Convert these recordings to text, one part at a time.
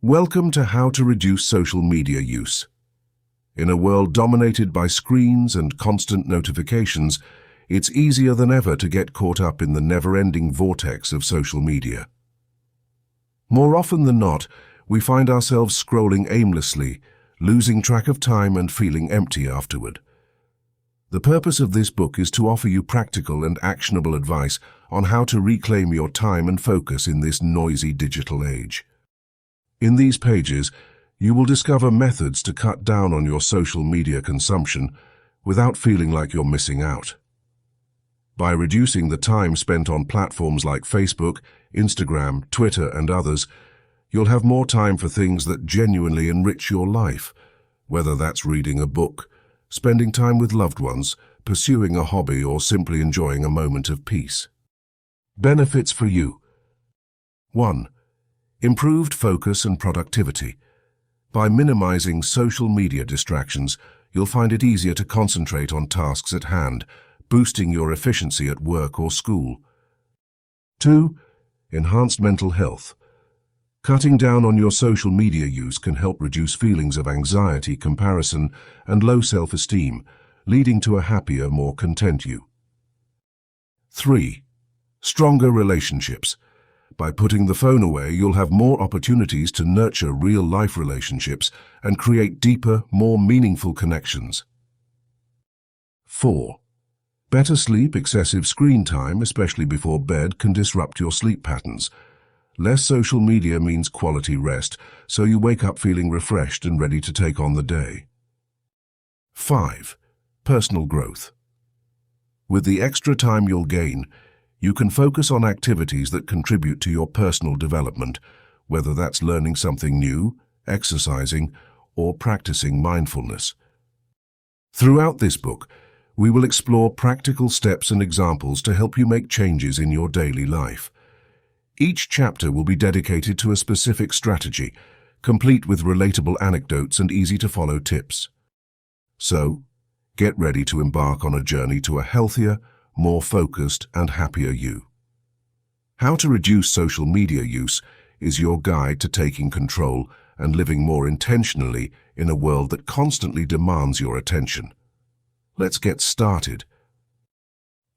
Welcome to How to Reduce Social Media Use. In a world dominated by screens and constant notifications, it's easier than ever to get caught up in the never-ending vortex of social media. More often than not, we find ourselves scrolling aimlessly, losing track of time and feeling empty afterward. The purpose of this book is to offer you practical and actionable advice on how to reclaim your time and focus in this noisy digital age. In these pages, you will discover methods to cut down on your social media consumption without feeling like you're missing out. By reducing the time spent on platforms like Facebook, Instagram, Twitter, and others, you'll have more time for things that genuinely enrich your life, whether that's reading a book, spending time with loved ones, pursuing a hobby, or simply enjoying a moment of peace. Benefits for you. 1. Improved focus and productivity. By minimizing social media distractions, you'll find it easier to concentrate on tasks at hand, boosting your efficiency at work or school. 2. Enhanced mental health. Cutting down on your social media use can help reduce feelings of anxiety, comparison, and low self-esteem, leading to a happier, more content you. 3. Stronger relationships. By putting the phone away, you'll have more opportunities to nurture real-life relationships and create deeper, more meaningful connections. 4. Better sleep. Excessive screen time, especially before bed, can disrupt your sleep patterns. Less social media means quality rest, so you wake up feeling refreshed and ready to take on the day. 5. Personal growth. With the extra time you'll gain, you can focus on activities that contribute to your personal development, whether that's learning something new, exercising, or practicing mindfulness. Throughout this book, we will explore practical steps and examples to help you make changes in your daily life. Each chapter will be dedicated to a specific strategy, complete with relatable anecdotes and easy-to-follow tips. So, get ready to embark on a journey to a healthier, more focused and happier you. How to Reduce Social Media Use is your guide to taking control and living more intentionally in a world that constantly demands your attention. Let's get started.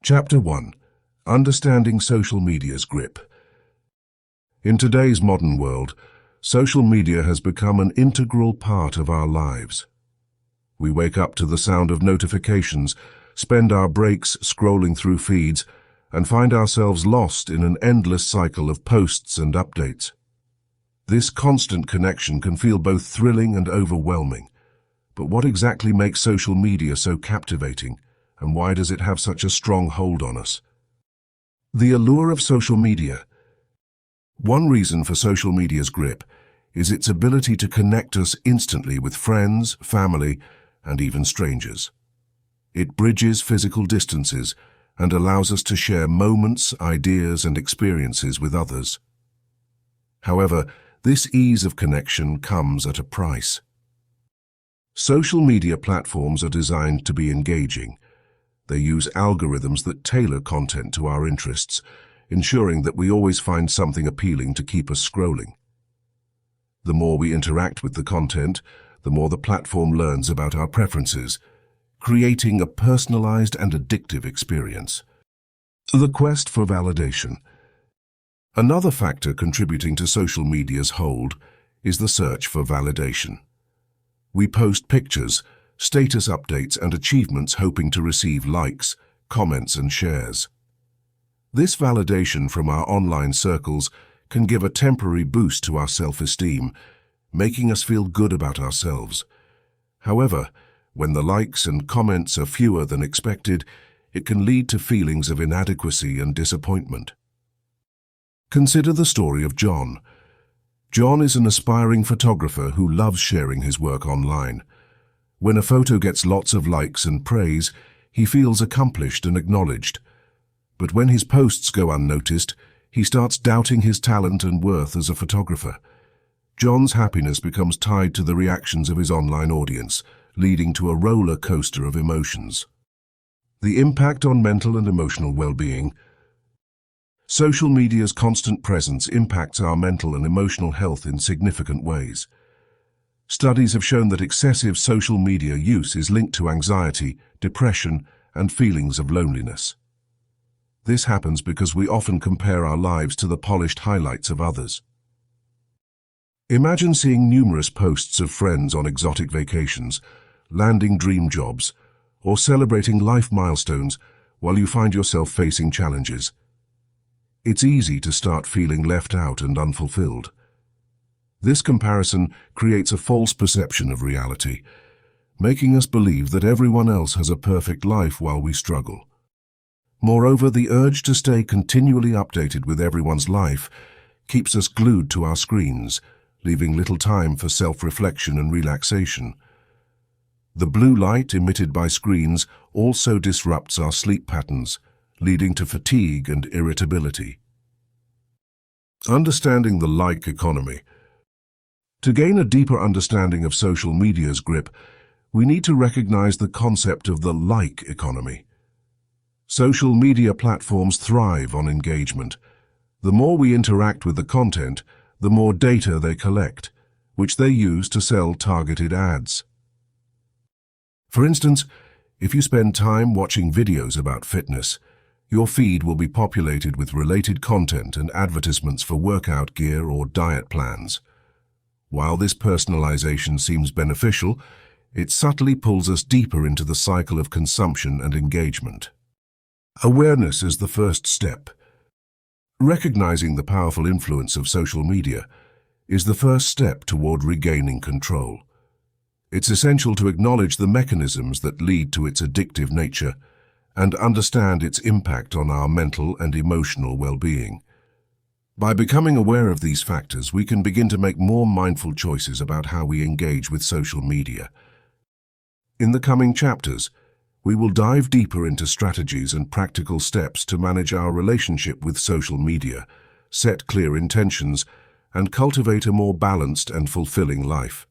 Chapter 1. Understanding Social Media's Grip. In today's modern world, social media has become an integral part of our lives. We wake up to the sound of notifications, spend our breaks scrolling through feeds, and find ourselves lost in an endless cycle of posts and updates. This constant connection can feel both thrilling and overwhelming. But what exactly makes social media so captivating, and why does it have such a strong hold on us? The allure of social media. One reason for social media's grip is its ability to connect us instantly with friends, family, and even strangers. It bridges physical distances and allows us to share moments, ideas, and experiences with others. However, this ease of connection comes at a price. Social media platforms are designed to be engaging. They use algorithms that tailor content to our interests, ensuring that we always find something appealing to keep us scrolling. The more we interact with the content, the more the platform learns about our preferences, creating a personalized and addictive experience. The quest for validation. Another factor contributing to social media's hold is the search for validation. We post pictures, status updates, and achievements hoping to receive likes, comments, and shares. This validation from our online circles can give a temporary boost to our self-esteem, making us feel good about ourselves. However, when the likes and comments are fewer than expected, it can lead to feelings of inadequacy and disappointment. Consider the story of John. John is an aspiring photographer who loves sharing his work online. When a photo gets lots of likes and praise, he feels accomplished and acknowledged. But when his posts go unnoticed, he starts doubting his talent and worth as a photographer. John's happiness becomes tied to the reactions of his online audience, leading to a roller coaster of emotions. The impact on mental and emotional well-being. Social media's constant presence impacts our mental and emotional health in significant ways. Studies have shown that excessive social media use is linked to anxiety, depression, and feelings of loneliness. This happens because we often compare our lives to the polished highlights of others. Imagine seeing numerous posts of friends on exotic vacations, landing dream jobs, or celebrating life milestones while you find yourself facing challenges. It's easy to start feeling left out and unfulfilled. This comparison creates a false perception of reality, making us believe that everyone else has a perfect life while we struggle. Moreover, the urge to stay continually updated with everyone's life keeps us glued to our screens, leaving little time for self-reflection and relaxation. The blue light emitted by screens also disrupts our sleep patterns, leading to fatigue and irritability. Understanding the like economy. To gain a deeper understanding of social media's grip, we need to recognize the concept of the like economy. Social media platforms thrive on engagement. The more we interact with the content, the more data they collect, which they use to sell targeted ads. For instance, if you spend time watching videos about fitness, your feed will be populated with related content and advertisements for workout gear or diet plans. While this personalization seems beneficial, it subtly pulls us deeper into the cycle of consumption and engagement. Awareness is the first step. Recognizing the powerful influence of social media is the first step toward regaining control. It's essential to acknowledge the mechanisms that lead to its addictive nature and understand its impact on our mental and emotional well-being. By becoming aware of these factors, we can begin to make more mindful choices about how we engage with social media. In the coming chapters, we will dive deeper into strategies and practical steps to manage our relationship with social media, set clear intentions, and cultivate a more balanced and fulfilling life.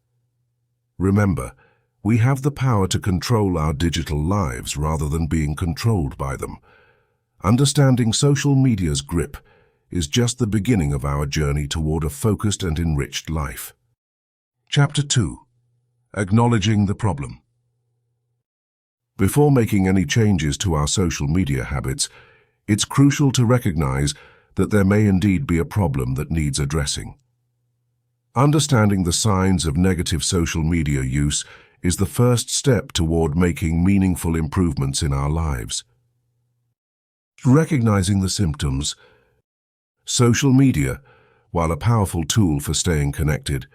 Remember, we have the power to control our digital lives rather than being controlled by them. Understanding social media's grip is just the beginning of our journey toward a focused and enriched life. Chapter 2. Acknowledging the problem. Before making any changes to our social media habits, it's crucial to recognize that there may indeed be a problem that needs addressing. Understanding the signs of negative social media use is the first step toward making meaningful improvements in our lives. Recognizing the symptoms. Social media, while a powerful tool for staying connected,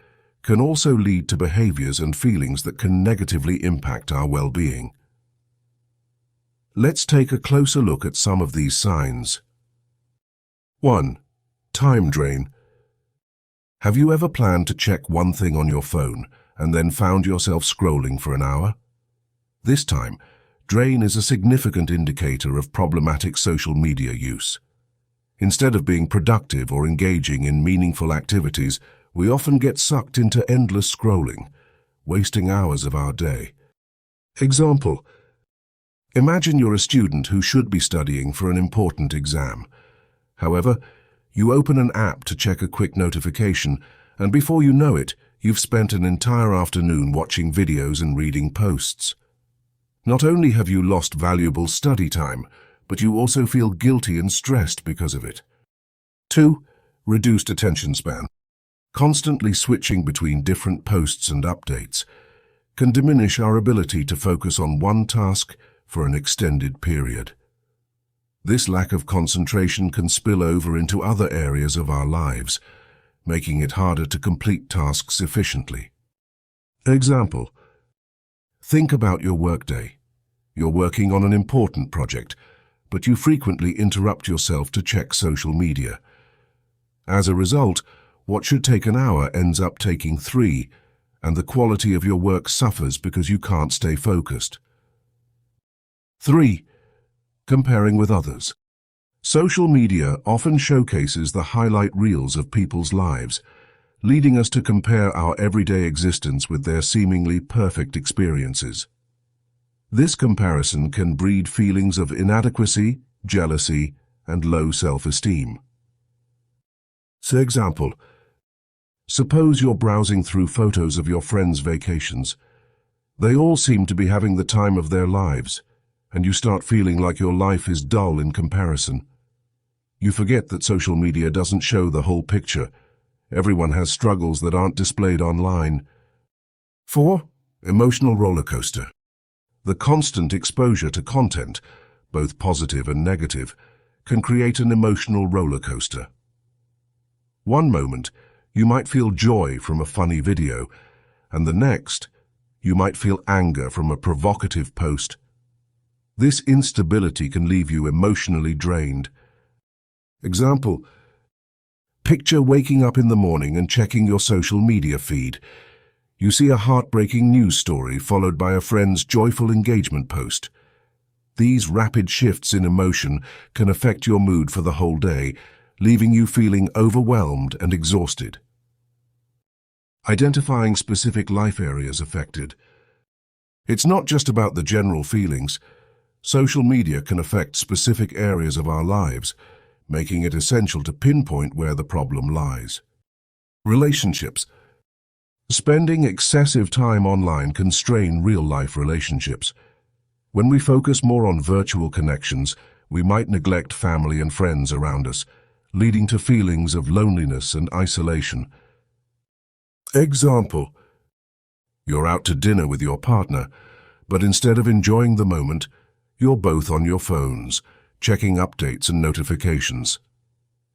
can also lead to behaviors and feelings that can negatively impact our well-being. Let's take a closer look at some of these signs. 1. Time drain. Have you ever planned to check one thing on your phone and then found yourself scrolling for an hour? This time drain is a significant indicator of problematic social media use. Instead of being productive or engaging in meaningful activities, we often get sucked into endless scrolling, wasting hours of our day. Example: imagine you're a student who should be studying for an important exam. However, you open an app to check a quick notification, and before you know it, you've spent an entire afternoon watching videos and reading posts. Not only have you lost valuable study time, but you also feel guilty and stressed because of it. 2. Reduced attention span. Constantly switching between different posts and updates can diminish our ability to focus on one task for an extended period. This lack of concentration can spill over into other areas of our lives, making it harder to complete tasks efficiently. Example: think about your workday. You're working on an important project, but you frequently interrupt yourself to check social media. As a result, what should take an hour ends up taking 3, and the quality of your work suffers because you can't stay focused. 3. Comparing with others. Social media often showcases the highlight reels of people's lives, leading us to compare our everyday existence with their seemingly perfect experiences. This comparison can breed feelings of inadequacy, jealousy, and low self-esteem. For example, suppose you're browsing through photos of your friends' vacations. They all seem to be having the time of their lives, and you start feeling like your life is dull in comparison. You forget that social media doesn't show the whole picture. Everyone has struggles that aren't displayed online. 4. Emotional roller coaster. The constant exposure to content, both positive and negative, can create an emotional roller coaster. One moment, you might feel joy from a funny video, and the next, you might feel anger from a provocative post. This instability can leave you emotionally drained. Example: picture waking up in the morning and checking your social media feed. You see a heartbreaking news story followed by a friend's joyful engagement post. These rapid shifts in emotion can affect your mood for the whole day, leaving you feeling overwhelmed and exhausted. Identifying specific life areas affected. It's not just about the general feelings. Social media can affect specific areas of our lives, making it essential to pinpoint where the problem lies. Relationships. Spending excessive time online can strain real-life relationships. When we focus more on virtual connections, we might neglect family and friends around us, leading to feelings of loneliness and isolation. Example: you're out to dinner with your partner, but instead of enjoying the moment, you're both on your phones, checking updates and notifications.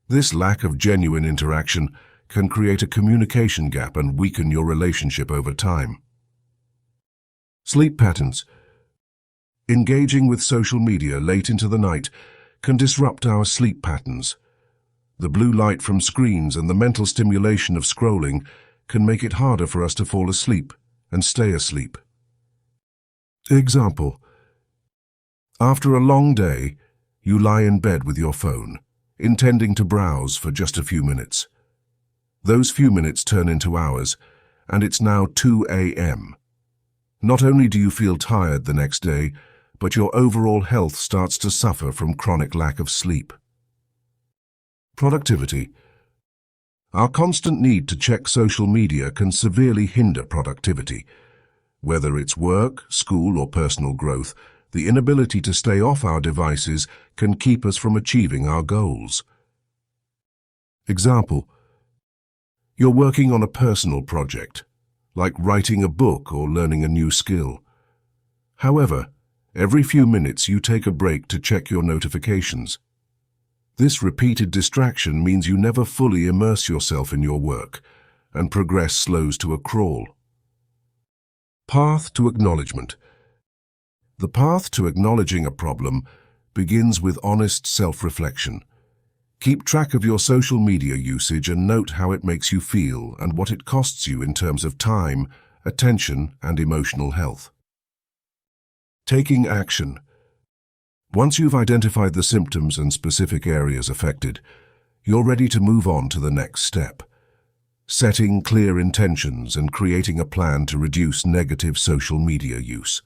This lack of genuine interaction can create a communication gap and weaken your relationship over time. Sleep patterns. Engaging with social media late into the night can disrupt our sleep patterns. The blue light from screens and the mental stimulation of scrolling can make it harder for us to fall asleep and stay asleep. Example: after a long day, you lie in bed with your phone, intending to browse for just a few minutes. Those few minutes turn into hours, and it's now 2 a.m. Not only do you feel tired the next day, but your overall health starts to suffer from chronic lack of sleep. Productivity. Our constant need to check social media can severely hinder productivity. Whether it's work, school, or personal growth, the inability to stay off our devices can keep us from achieving our goals. Example: you're working on a personal project, like writing a book or learning a new skill. However, every few minutes you take a break to check your notifications. This repeated distraction means you never fully immerse yourself in your work, and progress slows to a crawl. Path to acknowledgement. The path to acknowledging a problem begins with honest self-reflection. Keep track of your social media usage and note how it makes you feel and what it costs you in terms of time, attention, and emotional health. Taking action. Once you've identified the symptoms and specific areas affected, you're ready to move on to the next step. Setting clear intentions and creating a plan to reduce negative social media use.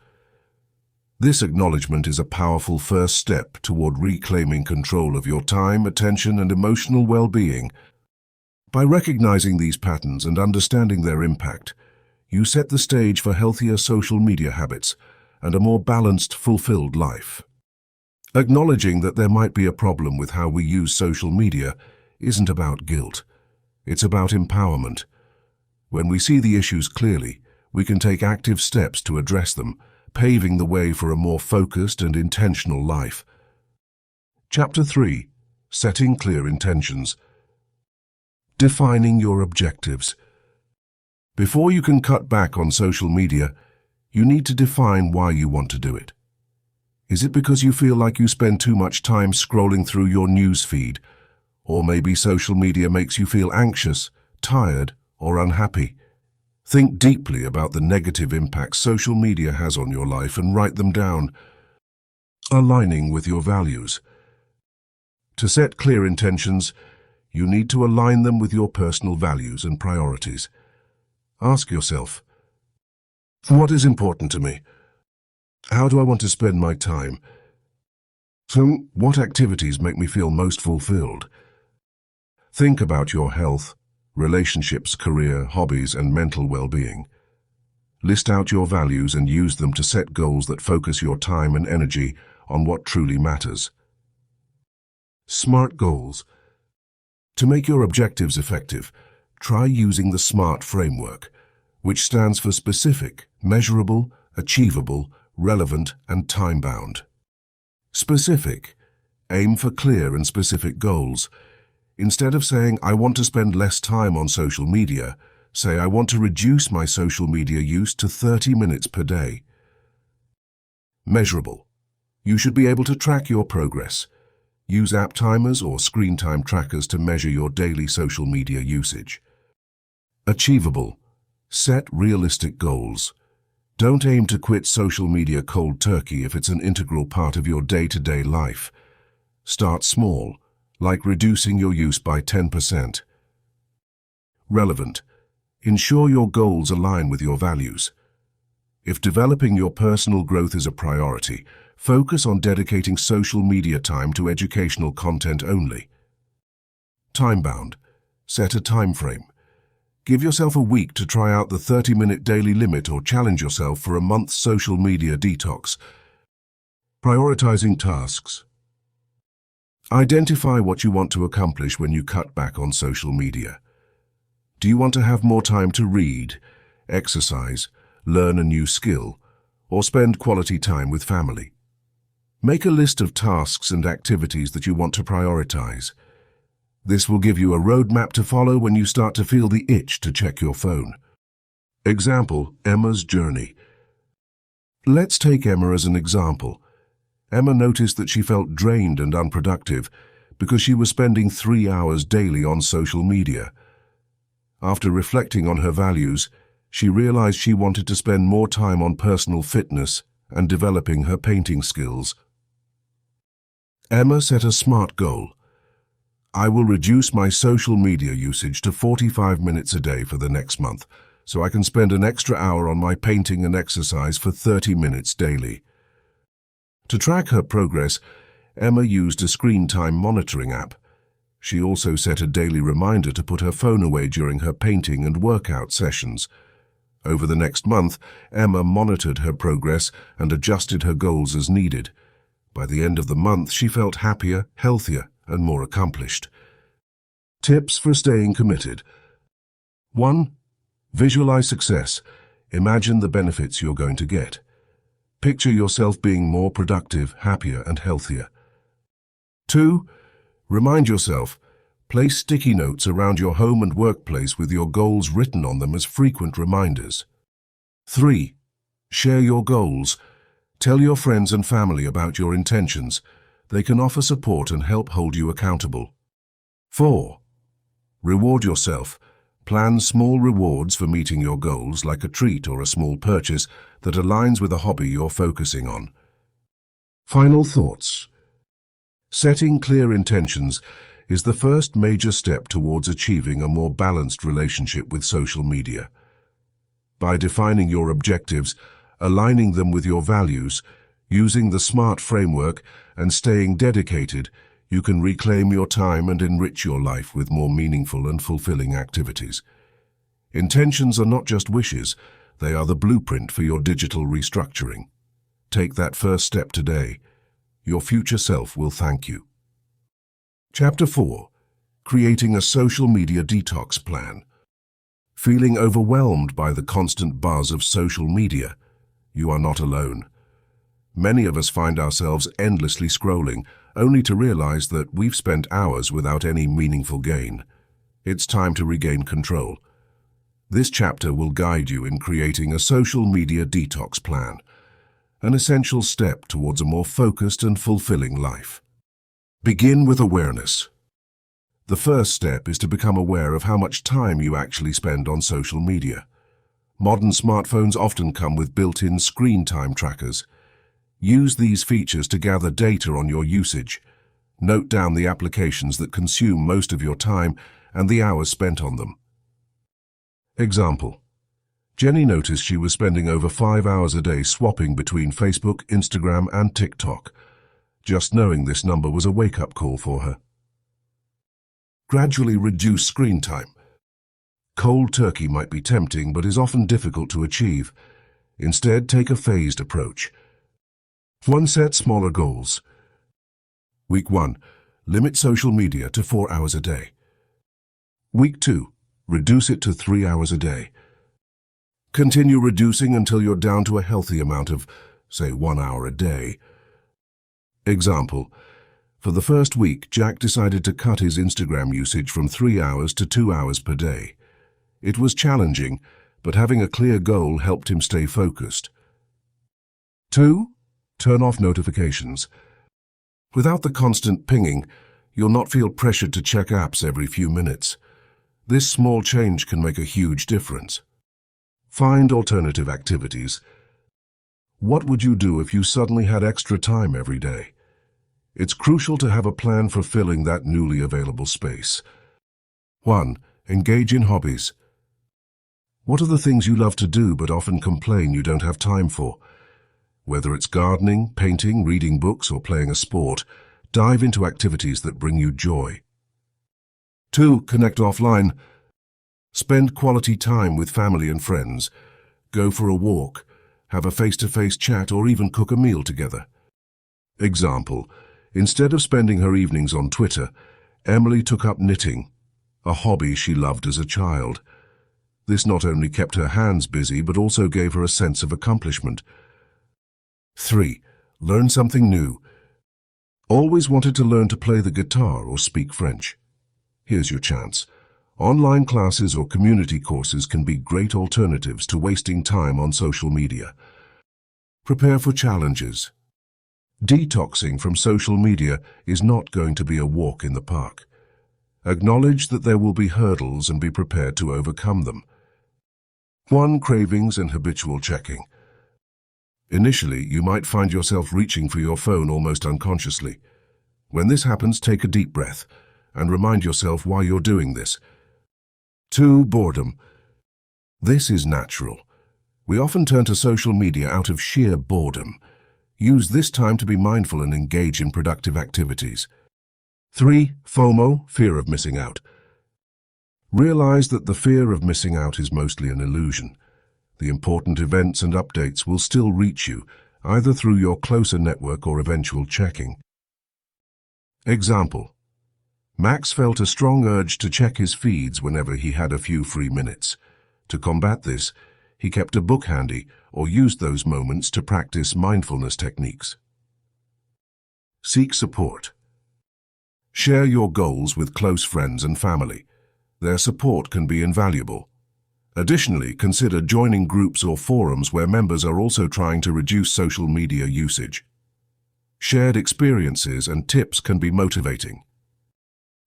This acknowledgement is a powerful first step toward reclaiming control of your time, attention, and emotional well-being. By recognizing these patterns and understanding their impact, you set the stage for healthier social media habits and a more balanced, fulfilled life. Acknowledging that there might be a problem with how we use social media isn't about guilt. It's about empowerment. When we see the issues clearly, we can take active steps to address them, paving the way for a more focused and intentional life. Chapter 3. Setting clear intentions. Defining your objectives. Before you can cut back on social media, you need to define why you want to do it. Is it because you feel like you spend too much time scrolling through your news feed? Or maybe social media makes you feel anxious, tired, or unhappy? Think deeply about the negative impacts social media has on your life and write them down. Aligning with your values. To set clear intentions, you need to align them with your personal values and priorities. Ask yourself, what is important to me? How do I want to spend my time? So, what activities make me feel most fulfilled? Think about your health, relationships, career, hobbies, and mental well-being. List out your values and use them to set goals that focus your time and energy on what truly matters. SMART goals. To make your objectives effective, try using the SMART framework, which stands for specific, measurable, achievable, relevant, and time-bound. Specific. Aim for clear and specific goals. Instead of saying, I want to spend less time on social media, say, I want to reduce my social media use to 30 minutes per day. Measurable. You should be able to track your progress. Use app timers or screen time trackers to measure your daily social media usage. Achievable. Set realistic goals. Don't aim to quit social media cold turkey if it's an integral part of your day-to-day life. Start small, like reducing your use by 10%. Relevant. Ensure your goals align with your values. If developing your personal growth is a priority, focus on dedicating social media time to educational content only. Time-bound. Set a time frame. Give yourself a week to try out the 30-minute daily limit or challenge yourself for a month's social media detox. Prioritizing tasks. Identify what you want to accomplish when you cut back on social media. Do you want to have more time to read, exercise, learn a new skill, or spend quality time with family? Make a list of tasks and activities that you want to prioritize. This will give you a roadmap to follow when you start to feel the itch to check your phone. Example, Emma's journey. Let's take Emma as an example. Emma noticed that she felt drained and unproductive because she was spending 3 hours daily on social media. After reflecting on her values, she realized she wanted to spend more time on personal fitness and developing her painting skills. Emma set a SMART goal. I will reduce my social media usage to 45 minutes a day for the next month, so I can spend an extra hour on my painting and exercise for 30 minutes daily. To track her progress, Emma used a screen time monitoring app. She also set a daily reminder to put her phone away during her painting and workout sessions. Over the next month, Emma monitored her progress and adjusted her goals as needed. By the end of the month, she felt happier, healthier, and more accomplished. Tips for staying committed. 1. Visualize success. Imagine the benefits you're going to get. Picture yourself being more productive, happier, and healthier. 2. Remind yourself. Place sticky notes around your home and workplace with your goals written on them as frequent reminders. 3. Share your goals. Tell your friends and family about your intentions. They can offer support and help hold you accountable. 4. Reward yourself. Plan small rewards for meeting your goals, like a treat or a small purchase that aligns with a hobby you're focusing on. Final thoughts. Setting clear intentions is the first major step towards achieving a more balanced relationship with social media. By defining your objectives, aligning them with your values, using the SMART framework, and staying dedicated, you can reclaim your time and enrich your life with more meaningful and fulfilling activities. Intentions are not just wishes, they are the blueprint for your digital restructuring. Take that first step today. Your future self will thank you. Chapter 4. Creating a social media detox plan. Feeling overwhelmed by the constant buzz of social media? You are not alone. Many of us find ourselves endlessly scrolling, only to realize that we've spent hours without any meaningful gain. It's time to regain control. This chapter will guide you in creating a social media detox plan, an essential step towards a more focused and fulfilling life. Begin with awareness. The first step is to become aware of how much time you actually spend on social media. Modern smartphones often come with built-in screen time trackers. Use these features to gather data on your usage. Note down the applications that consume most of your time and the hours spent on them. Example. Jenny noticed she was spending over 5 hours a day swapping between Facebook, Instagram, and TikTok. Just knowing this number was a wake-up call for her. Gradually reduce screen time. Cold turkey might be tempting, but is often difficult to achieve. Instead, take a phased approach. 1. Set smaller goals. Week 1. Limit social media to 4 hours a day. Week 2. Reduce it to 3 hours a day. Continue reducing until you're down to a healthy amount of, say, 1 hour a day. Example: for the first week, Jack decided to cut his Instagram usage from 3 hours to 2 hours per day. It was challenging, but having a clear goal helped him stay focused. 2. Turn off notifications. Without the constant pinging, you'll not feel pressured to check apps every few minutes. This small change can make a huge difference. Find alternative activities. What would you do if you suddenly had extra time every day? It's crucial to have a plan for filling that newly available space. 1. Engage in hobbies. What are the things you love to do but often complain you don't have time for? Whether it's gardening, painting, reading books, or playing a sport, dive into activities that bring you joy. 2. Connect offline. Spend quality time with family and friends. Go for a walk, have a face-to-face chat, or even cook a meal together. Example: instead of spending her evenings on Twitter, Emily took up knitting, a hobby she loved as a child. This not only kept her hands busy, but also gave her a sense of accomplishment. 3. Learn something new. Always wanted to learn to play the guitar or speak French? Here's your chance. Online classes or community courses can be great alternatives to wasting time on social media. Prepare for challenges. Detoxing from social media is not going to be a walk in the park. Acknowledge that there will be hurdles and be prepared to overcome them. 1. Cravings and habitual checking. Initially, you might find yourself reaching for your phone almost unconsciously. When this happens, take a deep breath and remind yourself why you're doing this. 2. Boredom. This is natural. We often turn to social media out of sheer boredom. Use this time to be mindful and engage in productive activities. 3. FOMO, fear of missing out. Realize that the fear of missing out is mostly an illusion. The important events and updates will still reach you, either through your closer network or eventual checking. Example: Max felt a strong urge to check his feeds whenever he had a few free minutes. To combat this, he kept a book handy or used those moments to practice mindfulness techniques. Seek support. Share your goals with close friends and family. Their support can be invaluable. Additionally, consider joining groups or forums where members are also trying to reduce social media usage. Shared experiences and tips can be motivating.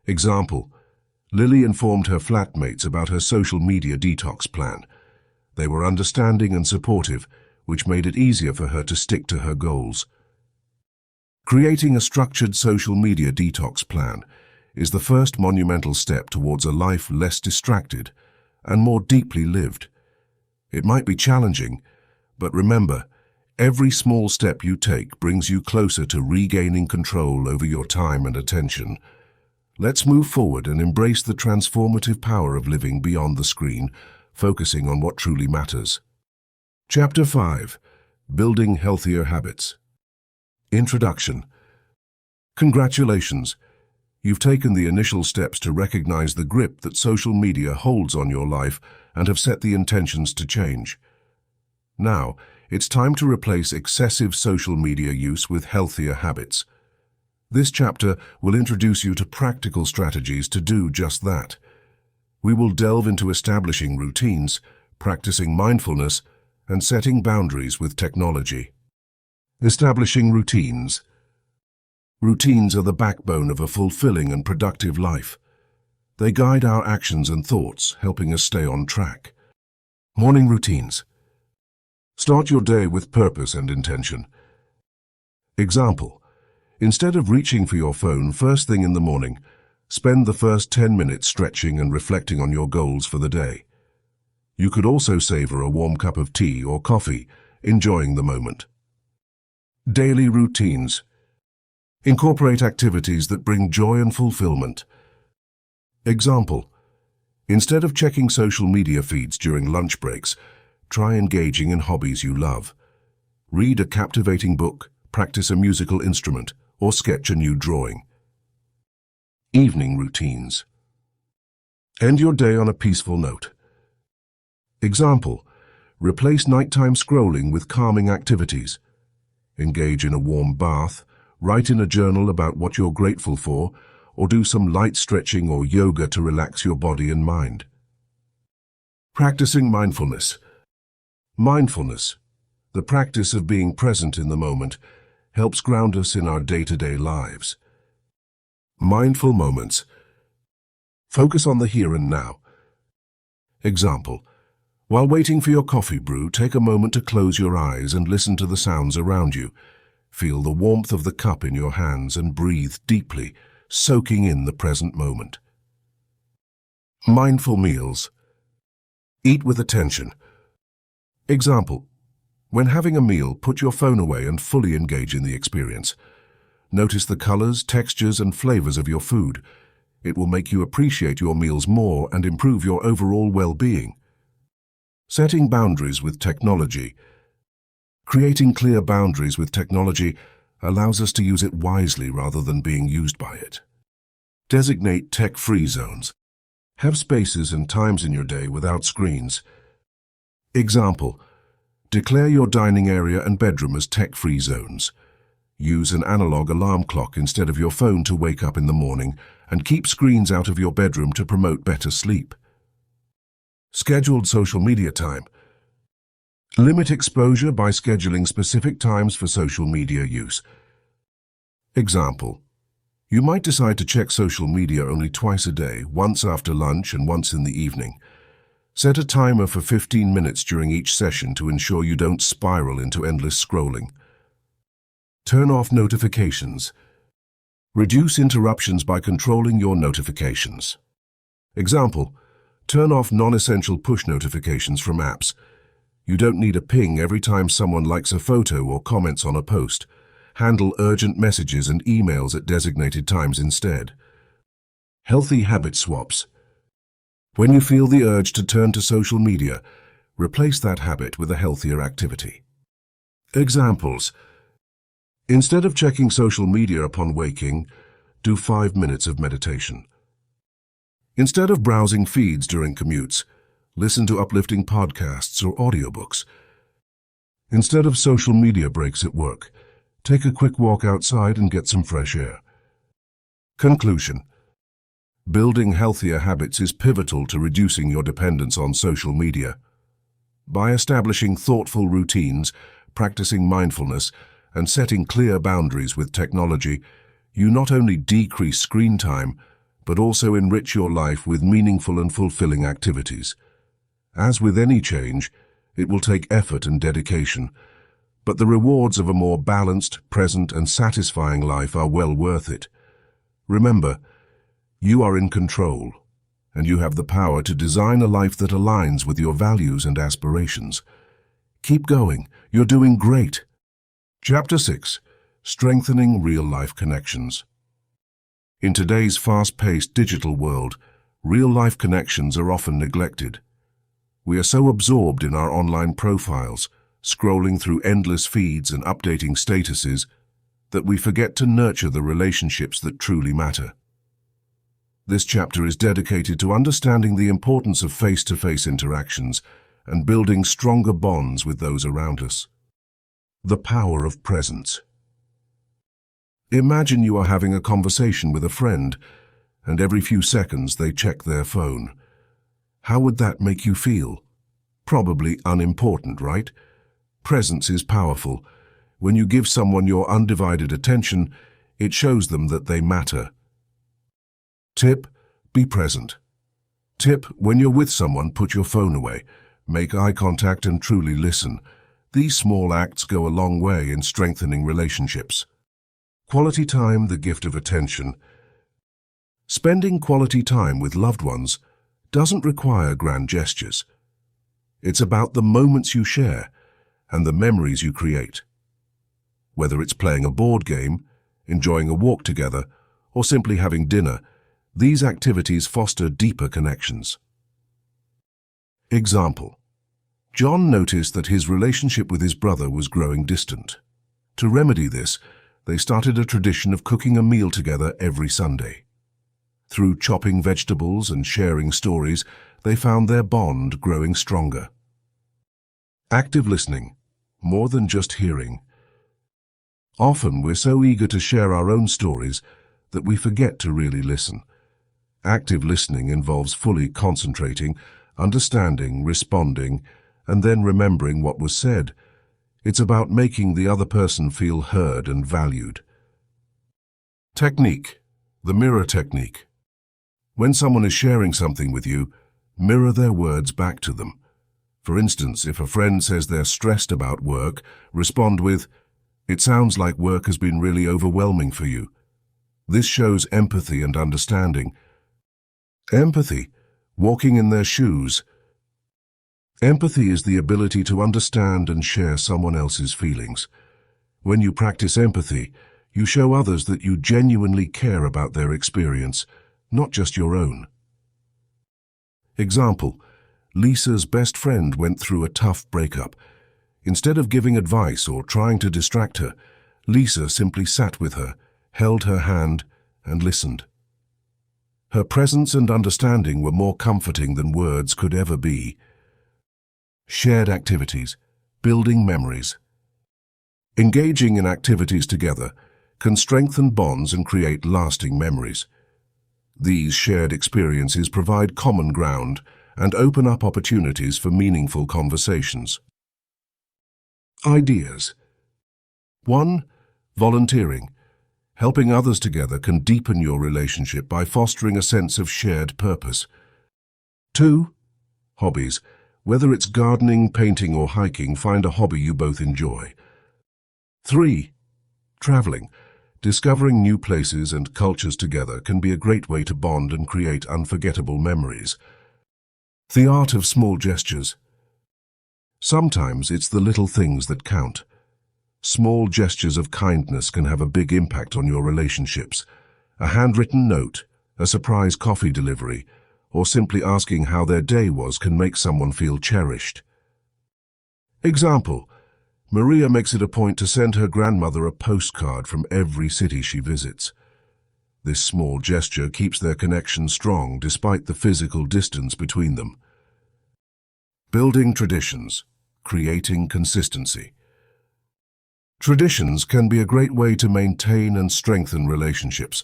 Example: Lily informed her flatmates about her social media detox plan. They were understanding and supportive, which made it easier for her to stick to her goals. Creating a structured social media detox plan is the first monumental step towards a life less distracted and more deeply lived. It might be challenging, but remember, every small step you take brings you closer to regaining control over your time and attention. Let's move forward and embrace the transformative power of living beyond the screen, focusing on what truly matters. Chapter 5. Building Healthier Habits. Introduction. Congratulations! You've taken the initial steps to recognize the grip that social media holds on your life and have set the intentions to change. Now, it's time to replace excessive social media use with healthier habits. This chapter will introduce you to practical strategies to do just that. We will delve into establishing routines, practicing mindfulness, and setting boundaries with technology. Establishing routines. Routines are the backbone of a fulfilling and productive life. They guide our actions and thoughts, helping us stay on track. Morning routines. Start your day with purpose and intention. Example: instead of reaching for your phone first thing in the morning, spend the first 10 minutes stretching and reflecting on your goals for the day. You could also savor a warm cup of tea or coffee, enjoying the moment. Daily routines. Incorporate activities that bring joy and fulfillment. Example: instead of checking social media feeds during lunch breaks, try engaging in hobbies you love. Read a captivating book, practice a musical instrument, or sketch a new drawing. Evening routines. End your day on a peaceful note. Example: replace nighttime scrolling with calming activities. Engage in a warm bath, write in a journal about what you're grateful for, or do some light stretching or yoga to relax your body and mind. Practicing mindfulness. Mindfulness, the practice of being present in the moment, helps ground us in our day-to-day lives. Mindful moments. Focus on the here and now. Example: while waiting for your coffee brew, take a moment to close your eyes and listen to the sounds around you. Feel the warmth of the cup in your hands and breathe deeply, soaking in the present moment. Mindful meals. Eat with attention. Example: when having a meal, put your phone away and fully engage in the experience. Notice the colors, textures, and flavors of your food. It will make you appreciate your meals more and improve your overall well-being. Setting boundaries with technology. Creating clear boundaries with technology allows us to use it wisely rather than being used by it. Designate tech-free zones. Have spaces and times in your day without screens. Example: declare your dining area and bedroom as tech-free zones. Use an analog alarm clock instead of your phone to wake up in the morning, and keep screens out of your bedroom to promote better sleep. Scheduled social media time. Limit exposure by scheduling specific times for social media use. Example: you might decide to check social media only twice a day, once after lunch and once in the evening. Set a timer for 15 minutes during each session to ensure you don't spiral into endless scrolling. Turn off notifications. Reduce interruptions by controlling your notifications. Example: turn off non-essential push notifications from apps. You don't need a ping every time someone likes a photo or comments on a post. Handle urgent messages and emails at designated times instead. Healthy habit swaps. When you feel the urge to turn to social media, replace that habit with a healthier activity. Examples: instead of checking social media upon waking, do 5 minutes of meditation. Instead of browsing feeds during commutes, listen to uplifting podcasts or audiobooks. Instead of social media breaks at work, take a quick walk outside and get some fresh air. Conclusion: building healthier habits is pivotal to reducing your dependence on social media. By establishing thoughtful routines, practicing mindfulness, and setting clear boundaries with technology, you not only decrease screen time, but also enrich your life with meaningful and fulfilling activities. As with any change, it will take effort and dedication, but the rewards of a more balanced, present, and satisfying life are well worth it. Remember, you are in control, and you have the power to design a life that aligns with your values and aspirations. Keep going, you're doing great. Chapter 6: Strengthening Real-Life Connections. In today's fast-paced digital world, real-life connections are often neglected. We are so absorbed in our online profiles, scrolling through endless feeds and updating statuses, that we forget to nurture the relationships that truly matter. This chapter is dedicated to understanding the importance of face-to-face interactions and building stronger bonds with those around us. The power of presence. Imagine you are having a conversation with a friend, and every few seconds they check their phone. How would that make you feel? Probably unimportant, right? Presence is powerful. When you give someone your undivided attention, it shows them that they matter. Tip: be present. Tip: when you're with someone, put your phone away. Make eye contact and truly listen. These small acts go a long way in strengthening relationships. Quality time, the gift of attention. Spending quality time with loved ones doesn't require grand gestures. It's about the moments you share and the memories you create. Whether it's playing a board game, enjoying a walk together, or simply having dinner, these activities foster deeper connections. Example: John noticed that his relationship with his brother was growing distant. To remedy this, they started a tradition of cooking a meal together every Sunday. Through chopping vegetables and sharing stories, they found their bond growing stronger. Active listening, more than just hearing. Often we're so eager to share our own stories that we forget to really listen. Active listening involves fully concentrating, understanding, responding, and then remembering what was said. It's about making the other person feel heard and valued. Technique: the mirror technique. When someone is sharing something with you, mirror their words back to them. For instance, if a friend says they're stressed about work, respond with, "It sounds like work has been really overwhelming for you." This shows empathy and understanding. Empathy: walking in their shoes. Empathy is the ability to understand and share someone else's feelings. When you practice empathy, you show others that you genuinely care about their experience, not just your own. Example: Lisa's best friend went through a tough breakup. Instead of giving advice or trying to distract her, Lisa simply sat with her, held her hand, and listened. Her presence and understanding were more comforting than words could ever be. Shared activities, building memories. Engaging in activities together can strengthen bonds and create lasting memories. These shared experiences provide common ground and open up opportunities for meaningful conversations. Ideas. 1. Volunteering. Helping others together can deepen your relationship by fostering a sense of shared purpose. 2. Hobbies. Whether it's gardening, painting, or hiking, find a hobby you both enjoy. 3. Traveling. Discovering new places and cultures together can be a great way to bond and create unforgettable memories. The art of small gestures. Sometimes it's the little things that count. Small gestures of kindness can have a big impact on your relationships. A handwritten note, a surprise coffee delivery, or simply asking how their day was can make someone feel cherished. Example: Maria makes it a point to send her grandmother a postcard from every city she visits. This small gesture keeps their connection strong despite the physical distance between them. Building traditions, creating consistency. Traditions can be a great way to maintain and strengthen relationships.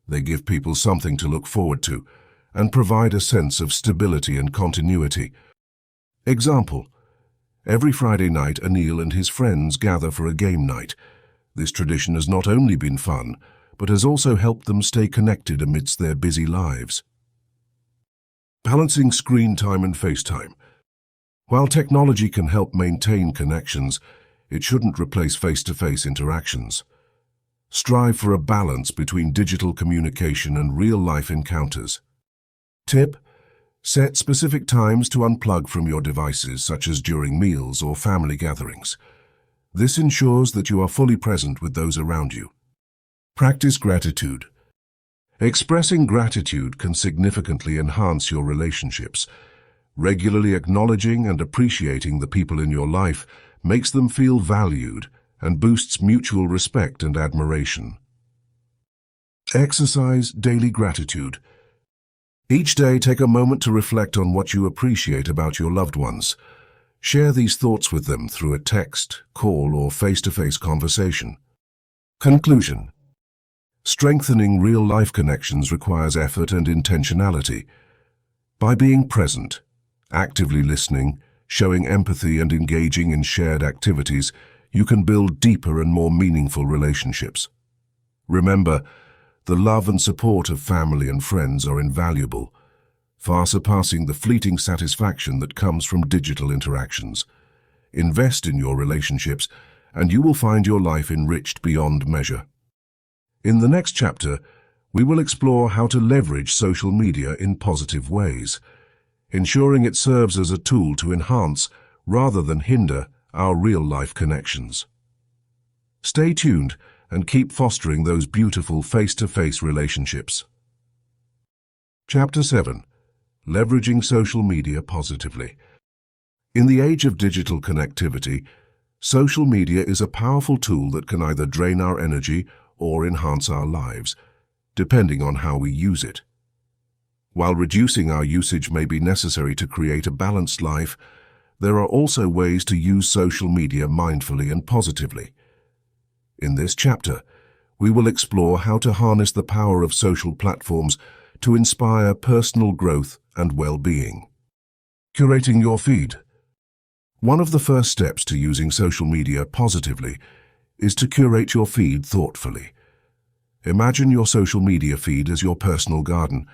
They give people something to look forward to and provide a sense of stability and continuity. Example: every Friday night, Anil and his friends gather for a game night. This tradition has not only been fun, but has also helped them stay connected amidst their busy lives. Balancing screen time and FaceTime. While technology can help maintain connections, it shouldn't replace face-to-face interactions. Strive for a balance between digital communication and real-life encounters. Tip: set specific times to unplug from your devices, such as during meals or family gatherings. This ensures that you are fully present with those around you. Practice gratitude. Expressing gratitude can significantly enhance your relationships. Regularly acknowledging and appreciating the people in your life makes them feel valued and boosts mutual respect and admiration. Exercise daily gratitude. Each day, take a moment to reflect on what you appreciate about your loved ones. Share these thoughts with them through a text, call, or face-to-face conversation. Conclusion. Strengthening real-life connections requires effort and intentionality. By being present, actively listening, showing empathy, and engaging in shared activities, you can build deeper and more meaningful relationships. Remember, the love and support of family and friends are invaluable, far surpassing the fleeting satisfaction that comes from digital interactions. Invest in your relationships, and you will find your life enriched beyond measure. In the next chapter, we will explore how to leverage social media in positive ways, ensuring it serves as a tool to enhance, rather than hinder, our real-life connections. Stay tuned and keep fostering those beautiful face-to-face relationships. Chapter 7. Leveraging social media positively. In the age of digital connectivity, social media is a powerful tool that can either drain our energy or enhance our lives, depending on how we use it. While reducing our usage may be necessary to create a balanced life, there are also ways to use social media mindfully and positively. In this chapter, we will explore how to harness the power of social platforms to inspire personal growth and well-being. Curating your feed. One of the first steps to using social media positively is to curate your feed thoughtfully. Imagine your social media feed as your personal garden.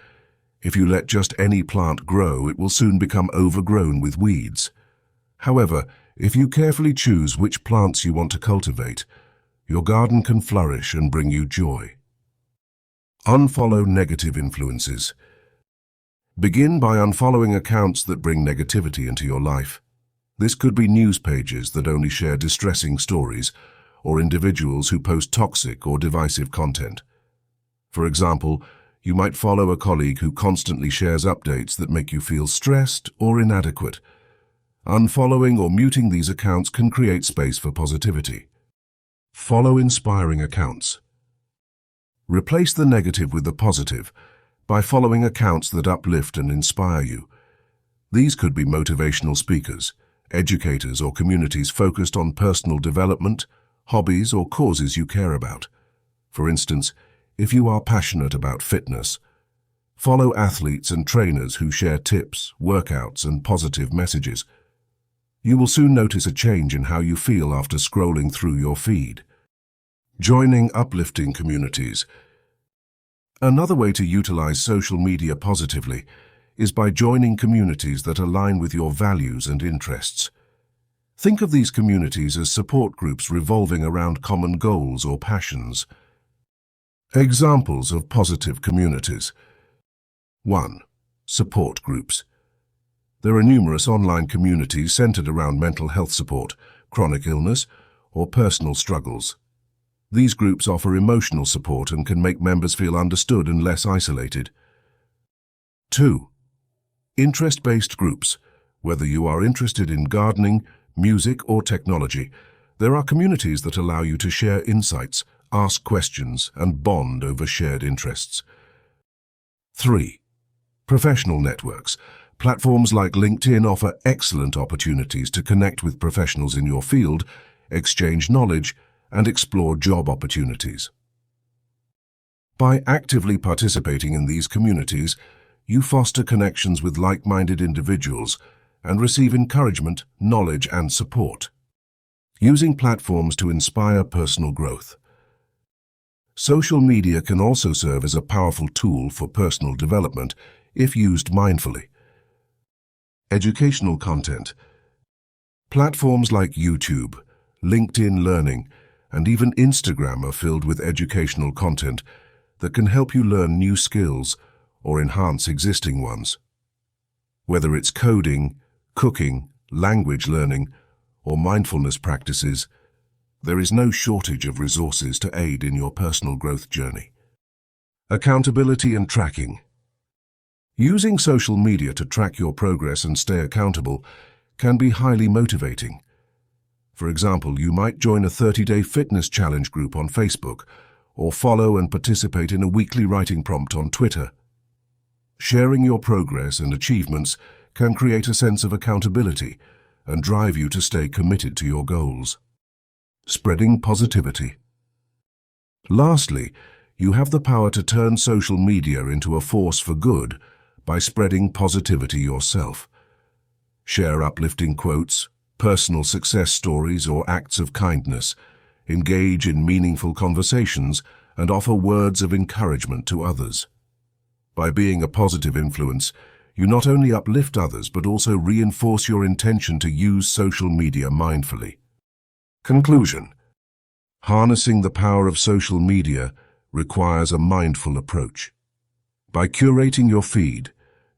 If you let just any plant grow, it will soon become overgrown with weeds. However, if you carefully choose which plants you want to cultivate, your garden can flourish and bring you joy. Unfollow negative influences. Begin by unfollowing accounts that bring negativity into your life. This could be news pages that only share distressing stories, or individuals who post toxic or divisive content. For example, you might follow a colleague who constantly shares updates that make you feel stressed or inadequate. Unfollowing or muting these accounts can create space for positivity. Follow inspiring accounts. Replace the negative with the positive by following accounts that uplift and inspire you. These could be motivational speakers, educators, or communities focused on personal development, hobbies, or causes you care about. For instance, if you are passionate about fitness, follow athletes and trainers who share tips, workouts, and positive messages. You will soon notice a change in how you feel after scrolling through your feed. Joining uplifting communities. Another way to utilize social media positively is by joining communities that align with your values and interests. Think of these communities as support groups revolving around common goals or passions. Examples of positive communities. 1. Support groups. There are numerous online communities centered around mental health support, chronic illness, or personal struggles. These groups offer emotional support and can make members feel understood and less isolated. 2. Interest-based groups. Whether you are interested in gardening, music, or technology, there are communities that allow you to share insights, ask questions, and bond over shared interests. 3. Professional networks. Platforms like LinkedIn offer excellent opportunities to connect with professionals in your field, exchange knowledge, and explore job opportunities. By actively participating in these communities, you foster connections with like-minded individuals and receive encouragement, knowledge, and support. Using platforms to inspire personal growth. Social media can also serve as a powerful tool for personal development if used mindfully. Educational content. Platforms like YouTube, LinkedIn Learning, and even Instagram are filled with educational content that can help you learn new skills or enhance existing ones. Whether it's coding, cooking, language learning, or mindfulness practices, there is no shortage of resources to aid in your personal growth journey. Accountability and tracking. Using social media to track your progress and stay accountable can be highly motivating. For example, you might join a 30-day fitness challenge group on Facebook, or follow and participate in a weekly writing prompt on Twitter. Sharing your progress and achievements can create a sense of accountability and drive you to stay committed to your goals. Spreading positivity. Lastly, you have the power to turn social media into a force for good by spreading positivity yourself. Share uplifting quotes, personal success stories, or acts of kindness. Engage in meaningful conversations and offer words of encouragement to others. By being a positive influence, you not only uplift others but also reinforce your intention to use social media mindfully. Conclusion. Harnessing the power of social media requires a mindful approach. By curating your feed,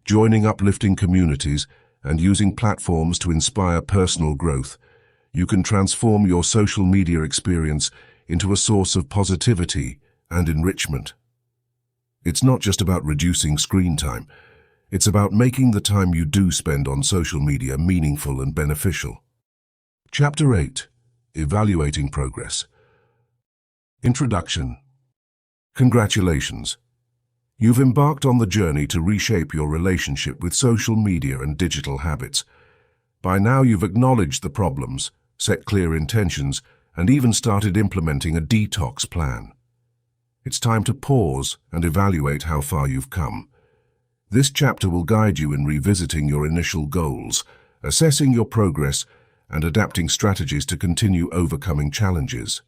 joining uplifting communities, and using platforms to inspire personal growth, you can transform your social media experience into a source of positivity and enrichment. It's not just about reducing screen time. It's about making the time you do spend on social media meaningful and beneficial. Chapter 8. Evaluating Progress. Introduction. Congratulations. You've embarked on the journey to reshape your relationship with social media and digital habits. By now you've acknowledged the problems, set clear intentions, and even started implementing a detox plan. It's time to pause and evaluate how far you've come. This chapter will guide you in revisiting your initial goals, assessing your progress, and adapting strategies to continue overcoming challenges.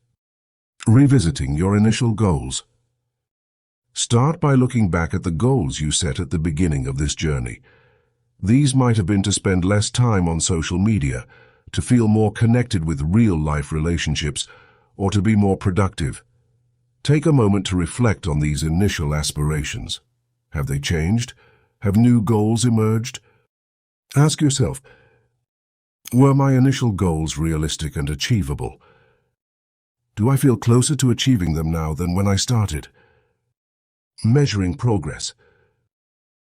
Revisiting your initial goals. Start by looking back at the goals you set at the beginning of this journey. These might have been to spend less time on social media, to feel more connected with real-life relationships, or to be more productive. Take a moment to reflect on these initial aspirations. Have they changed? Have new goals emerged? Ask yourself, were my initial goals realistic and achievable? Do I feel closer to achieving them now than when I started? Measuring progress.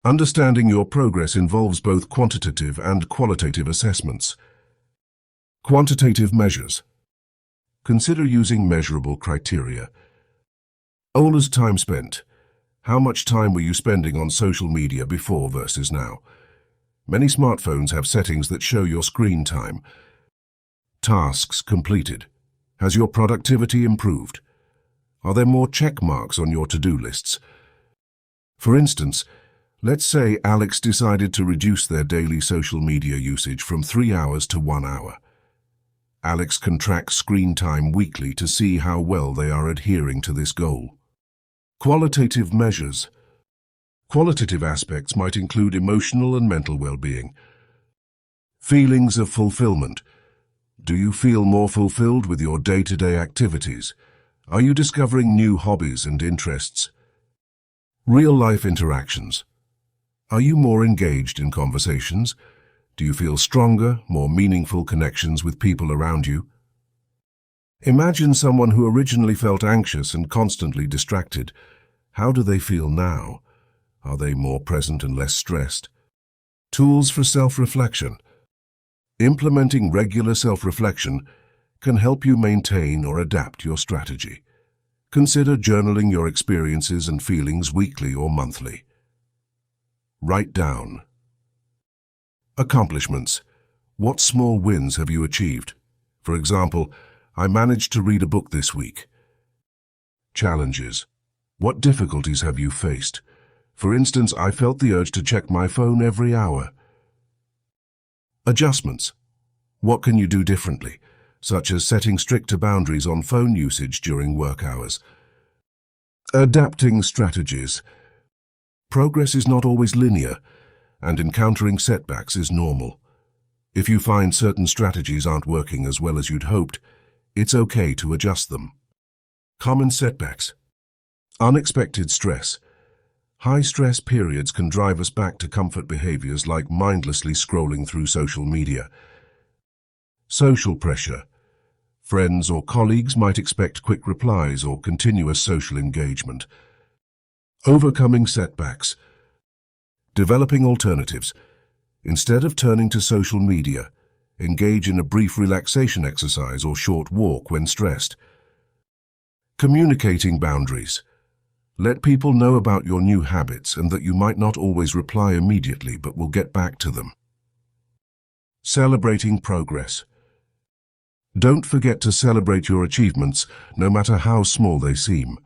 Understanding your progress involves both quantitative and qualitative assessments. Quantitative measures. Consider using measurable criteria. OLA's time spent. How much time were you spending on social media before versus now? Many smartphones have settings that show your screen time. Tasks completed. Has your productivity improved? Are there more check marks on your to-do lists? For instance, let's say Alex decided to reduce their daily social media usage from 3 hours to 1 hour. Alex can track screen time weekly to see how well they are adhering to this goal. Qualitative measures. Qualitative aspects might include emotional and mental well-being. Feelings of fulfillment. Do you feel more fulfilled with your day-to-day activities? Are you discovering new hobbies and interests? Real-life interactions. Are you more engaged in conversations? Do you feel stronger, more meaningful connections with people around you? Imagine someone who originally felt anxious and constantly distracted. How do they feel now? Are they more present and less stressed? Tools for self-reflection. Implementing regular self-reflection can help you maintain or adapt your strategy. Consider journaling your experiences and feelings weekly or monthly. Write down. Accomplishments. What small wins have you achieved? For example, I managed to read a book this week. Challenges. What difficulties have you faced? For instance, I felt the urge to check my phone every hour. Adjustments. What can you do differently, such as setting stricter boundaries on phone usage during work hours? Adapting strategies. Progress is not always linear, and encountering setbacks is normal. If you find certain strategies aren't working as well as you'd hoped, it's okay to adjust them. Common setbacks. Unexpected stress. High-stress periods can drive us back to comfort behaviors like mindlessly scrolling through social media. Social pressure. Friends or colleagues might expect quick replies or continuous social engagement. Overcoming setbacks. Developing alternatives. Instead of turning to social media, engage in a brief relaxation exercise or short walk when stressed. Communicating boundaries. Let people know about your new habits and that you might not always reply immediately but will get back to them. Celebrating progress. Don't forget to celebrate your achievements, no matter how small they seem.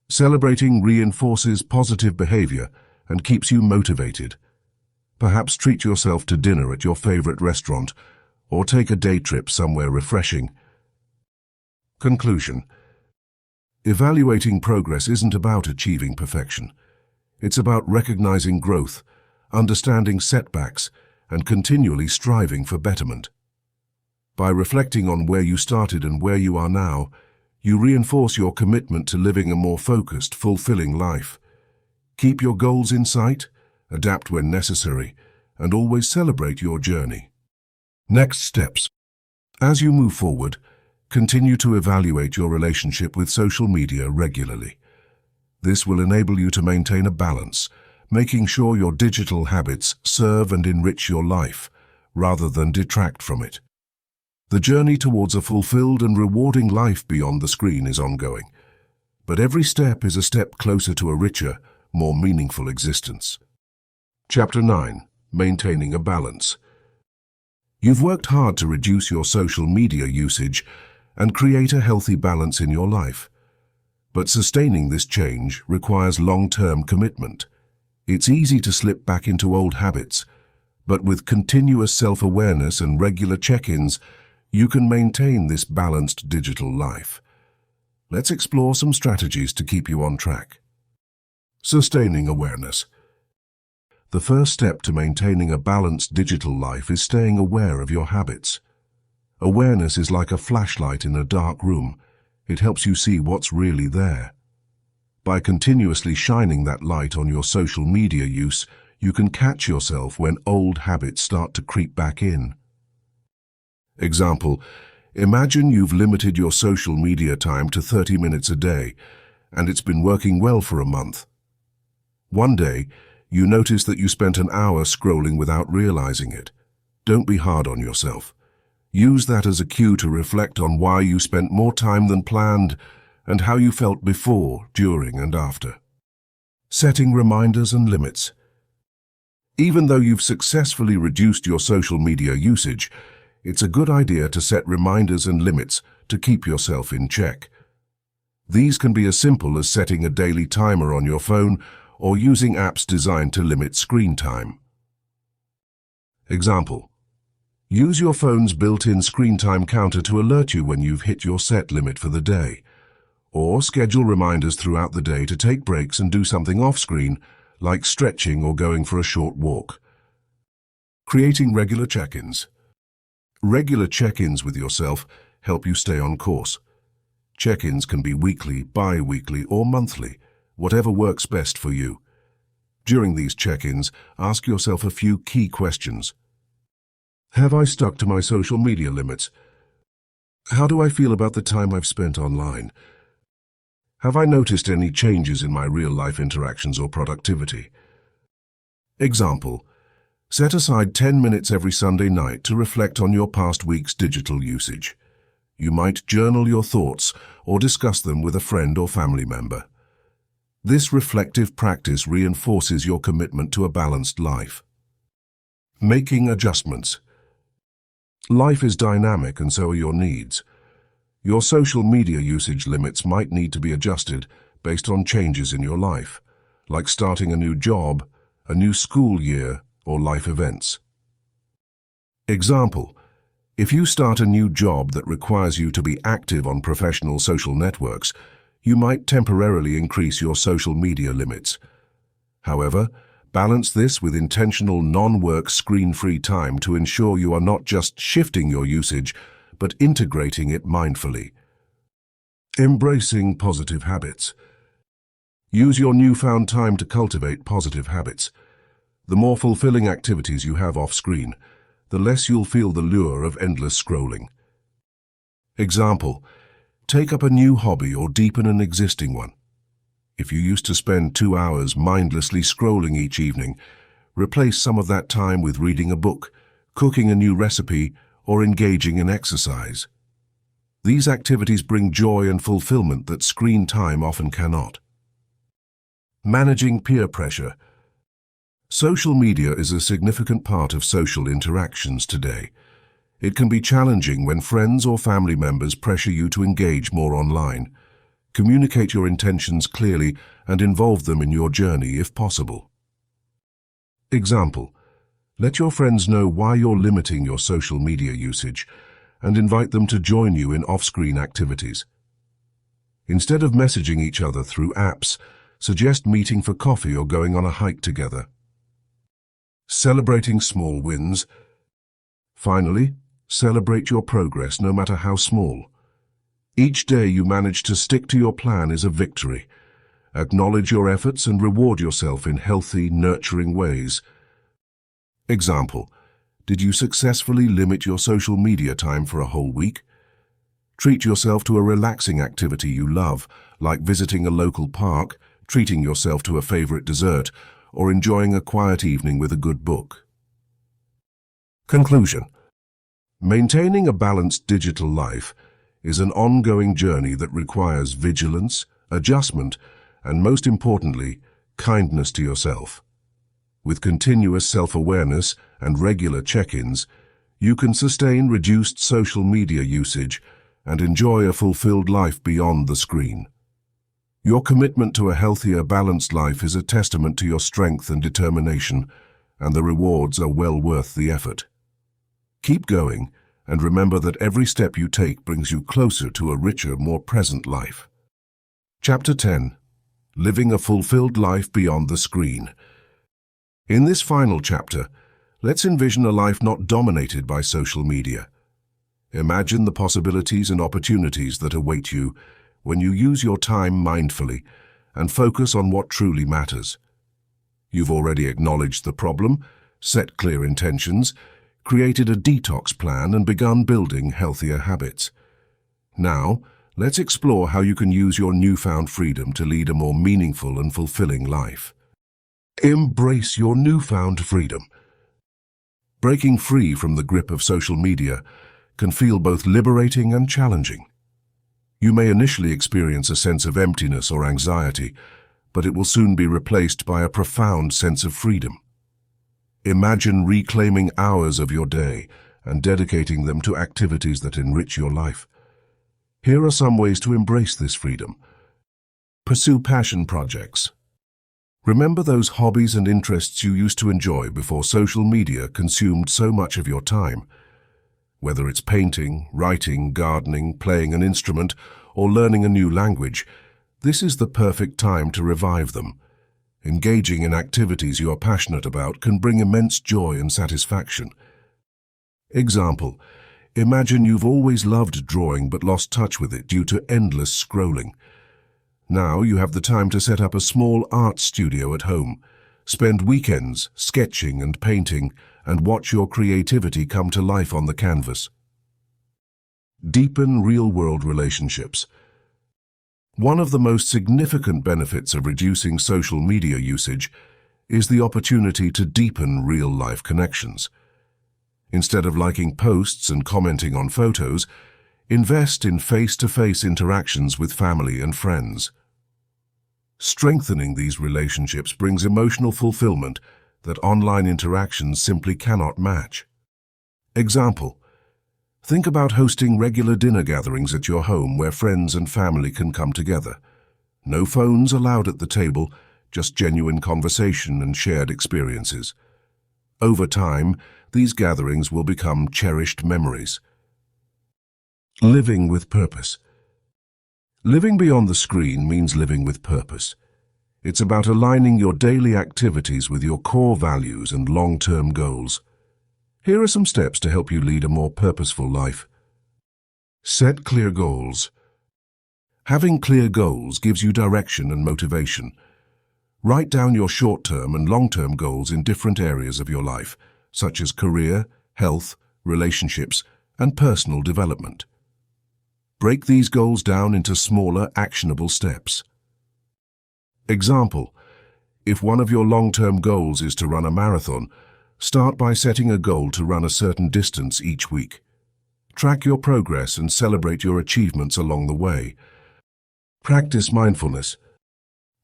Celebrating reinforces positive behavior and keeps you motivated. Perhaps treat yourself to dinner at your favorite restaurant or take a day trip somewhere refreshing. Conclusion. Evaluating progress isn't about achieving perfection. It's about recognizing growth, understanding setbacks, and continually striving for betterment. By reflecting on where you started and where you are now, you reinforce your commitment to living a more focused, fulfilling life. Keep your goals in sight, adapt when necessary, and always celebrate your journey. Next steps. As you move forward, Continue to evaluate your relationship with social media regularly. This will enable you to maintain a balance, making sure your digital habits serve and enrich your life, rather than detract from it. The journey towards a fulfilled and rewarding life beyond the screen is ongoing, but every step is a step closer to a richer, more meaningful existence. Chapter 9. Maintaining a balance. You've worked hard to reduce your social media usage and create a healthy balance in your life. But sustaining this change requires long-term commitment. It's easy to slip back into old habits, but with continuous self-awareness and regular check-ins, you can maintain this balanced digital life. Let's explore some strategies to keep you on track. Sustaining awareness. The first step to maintaining a balanced digital life is staying aware of your habits. Awareness is like a flashlight in a dark room. It helps you see what's really there. By continuously shining that light on your social media use, you can catch yourself when old habits start to creep back in. Example: imagine you've limited your social media time to 30 minutes a day, and it's been working well for a month. One day, you notice that you spent an hour scrolling without realizing it. Don't be hard on yourself. Use that as a cue to reflect on why you spent more time than planned and how you felt before, during, and after. Setting reminders and limits. Even though you've successfully reduced your social media usage, it's a good idea to set reminders and limits to keep yourself in check. These can be as simple as setting a daily timer on your phone or using apps designed to limit screen time. Example: use your phone's built-in screen time counter to alert you when you've hit your set limit for the day, or schedule reminders throughout the day to take breaks and do something off-screen, like stretching or going for a short walk. Creating regular check-ins. Regular check-ins with yourself help you stay on course. Check-ins can be weekly, bi-weekly, or monthly, whatever works best for you. During these check-ins, ask yourself a few key questions. Have I stuck to my social media limits? How do I feel about the time I've spent online? Have I noticed any changes in my real-life interactions or productivity? Example: set aside 10 minutes every Sunday night to reflect on your past week's digital usage. You might journal your thoughts or discuss them with a friend or family member. This reflective practice reinforces your commitment to a balanced life. Making adjustments. Life is dynamic and so are your needs. Your social media usage limits might need to be adjusted based on changes in your life, like starting a new job, a new school year, or life events. Example: if you start a new job that requires you to be active on professional social networks, you might temporarily increase your social media limits. However, balance this with intentional non-work screen-free time to ensure you are not just shifting your usage, but integrating it mindfully. Embracing positive habits. Use your newfound time to cultivate positive habits. The more fulfilling activities you have off-screen, the less you'll feel the lure of endless scrolling. Example: take up a new hobby or deepen an existing one. If you used to spend 2 hours mindlessly scrolling each evening, replace some of that time with reading a book, cooking a new recipe, or engaging in exercise. These activities bring joy and fulfillment that screen time often cannot. Managing peer pressure. Social media is a significant part of social interactions today. It can be challenging when friends or family members pressure you to engage more online. Communicate your intentions clearly and involve them in your journey if possible. Example: let your friends know why you're limiting your social media usage and invite them to join you in off-screen activities. Instead of messaging each other through apps, suggest meeting for coffee or going on a hike together. Celebrating small wins. Finally, celebrate your progress no matter how small. Each day you manage to stick to your plan is a victory. Acknowledge your efforts and reward yourself in healthy, nurturing ways. Example: did you successfully limit your social media time for a whole week? Treat yourself to a relaxing activity you love, like visiting a local park, treating yourself to a favorite dessert, or enjoying a quiet evening with a good book. Conclusion. Maintaining a balanced digital life is an ongoing journey that requires vigilance, adjustment, and most importantly, kindness to yourself. With continuous self-awareness and regular check-ins, you can sustain reduced social media usage and enjoy a fulfilled life beyond the screen. Your commitment to a healthier, balanced life is a testament to your strength and determination, and the rewards are well worth the effort. Keep going, and remember that every step you take brings you closer to a richer, more present life. Chapter 10. Living a Fulfilled Life Beyond the Screen. In this final chapter, let's envision a life not dominated by social media. Imagine the possibilities and opportunities that await you when you use your time mindfully and focus on what truly matters. You've already acknowledged the problem, set clear intentions, created a detox plan, and begun building healthier habits. Now, let's explore how you can use your newfound freedom to lead a more meaningful and fulfilling life. Embrace your newfound freedom. Breaking free from the grip of social media can feel both liberating and challenging. You may initially experience a sense of emptiness or anxiety, but it will soon be replaced by a profound sense of freedom. Imagine reclaiming hours of your day and dedicating them to activities that enrich your life. Here are some ways to embrace this freedom. Pursue passion projects. Remember those hobbies and interests you used to enjoy before social media consumed so much of your time. Whether it's painting, writing, gardening, playing an instrument, or learning a new language, this is the perfect time to revive them. Engaging in activities you are passionate about can bring immense joy and satisfaction. Example: imagine you've always loved drawing but lost touch with it due to endless scrolling. Now you have the time to set up a small art studio at home, spend weekends sketching and painting, and watch your creativity come to life on the canvas. Deepen real-world relationships. One of the most significant benefits of reducing social media usage is the opportunity to deepen real-life connections. Instead of liking posts and commenting on photos, invest in face-to-face interactions with family and friends. Strengthening these relationships brings emotional fulfillment that online interactions simply cannot match. Example: think about hosting regular dinner gatherings at your home where friends and family can come together. No phones allowed at the table, just genuine conversation and shared experiences. Over time, these gatherings will become cherished memories. Living with purpose. Living beyond the screen means living with purpose. It's about aligning your daily activities with your core values and long-term goals. Here are some steps to help you lead a more purposeful life. Set clear goals. Having clear goals gives you direction and motivation. Write down your short-term and long-term goals in different areas of your life, such as career, health, relationships, and personal development. Break these goals down into smaller, actionable steps. Example: if one of your long-term goals is to run a marathon, start by setting a goal to run a certain distance each week. Track your progress and celebrate your achievements along the way. Practice mindfulness.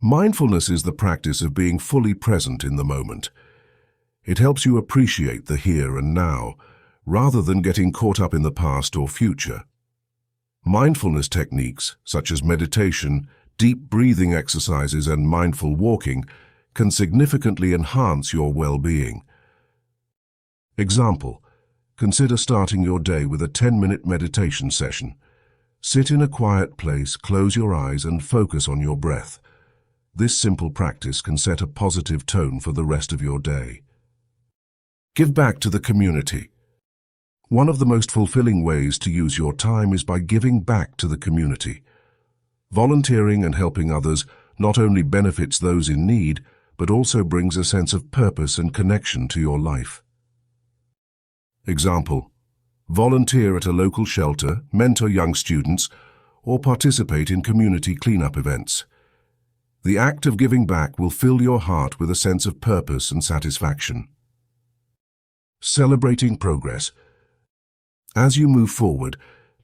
Mindfulness is the practice of being fully present in the moment. It helps you appreciate the here and now, rather than getting caught up in the past or future. Mindfulness techniques, such as meditation, deep breathing exercises, and mindful walking, can significantly enhance your well-being. Example: consider starting your day with a 10-minute meditation session. Sit in a quiet place, close your eyes, and focus on your breath. This simple practice can set a positive tone for the rest of your day. Give back to the community. One of the most fulfilling ways to use your time is by giving back to the community. Volunteering and helping others not only benefits those in need, but also brings a sense of purpose and connection to your life. Example: volunteer at a local shelter, mentor young students, or participate in community cleanup events. The act of giving back will fill your heart with a sense of purpose and satisfaction. Celebrating progress. As you move forward,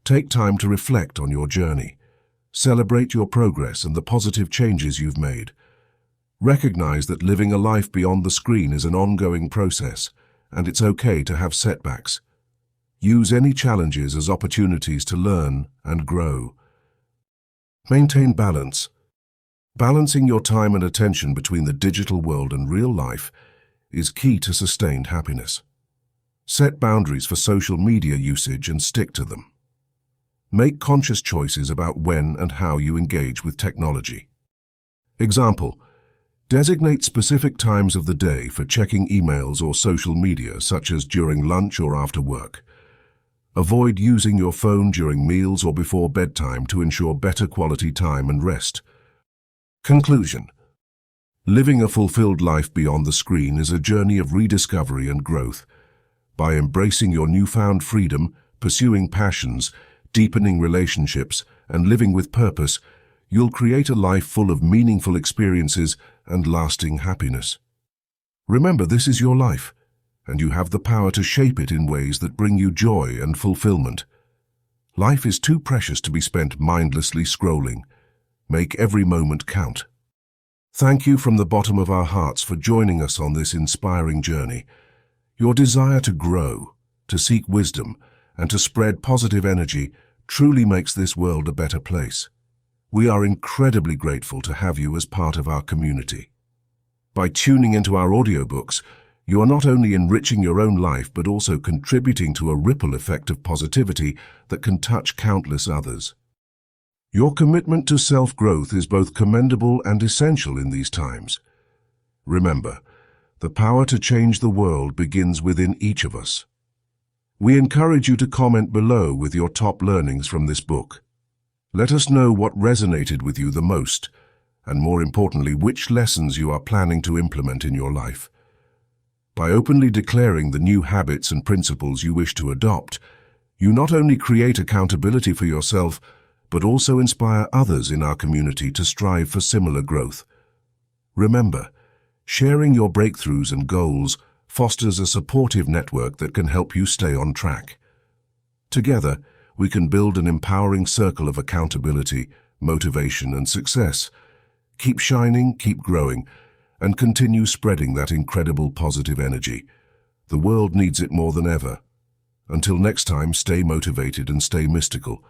take time to reflect on your journey. Celebrate your progress and the positive changes you've made. Recognize that living a life beyond the screen is an ongoing process, and it's okay to have setbacks. Use any challenges as opportunities to learn and grow. Maintain balance. Balancing your time and attention between the digital world and real life is key to sustained happiness. Set boundaries for social media usage and stick to them. Make conscious choices about when and how you engage with technology. Example: designate specific times of the day for checking emails or social media, such as during lunch or after work. Avoid using your phone during meals or before bedtime to ensure better quality time and rest. Conclusion: living a fulfilled life beyond the screen is a journey of rediscovery and growth. By embracing your newfound freedom, pursuing passions, deepening relationships, and living with purpose, you'll create a life full of meaningful experiences and lasting happiness. Remember, this is your life, and you have the power to shape it in ways that bring you joy and fulfillment. Life is too precious to be spent mindlessly scrolling. Make every moment count. Thank you from the bottom of our hearts for joining us on this inspiring journey. Your desire to grow, to seek wisdom, and to spread positive energy truly makes this world a better place. We are incredibly grateful to have you as part of our community. By tuning into our audiobooks, you are not only enriching your own life but also contributing to a ripple effect of positivity that can touch countless others. Your commitment to self-growth is both commendable and essential in these times. Remember, the power to change the world begins within each of us. We encourage you to comment below with your top learnings from this book. Let us know what resonated with you the most, and more importantly, which lessons you are planning to implement in your life. By openly declaring the new habits and principles you wish to adopt, you not only create accountability for yourself, but also inspire others in our community to strive for similar growth. Remember, sharing your breakthroughs and goals fosters a supportive network that can help you stay on track. Together, we can build an empowering circle of accountability, motivation, and success. Keep shining, keep growing, and continue spreading that incredible positive energy. The world needs it more than ever. Until next time, stay motivated and stay mystical.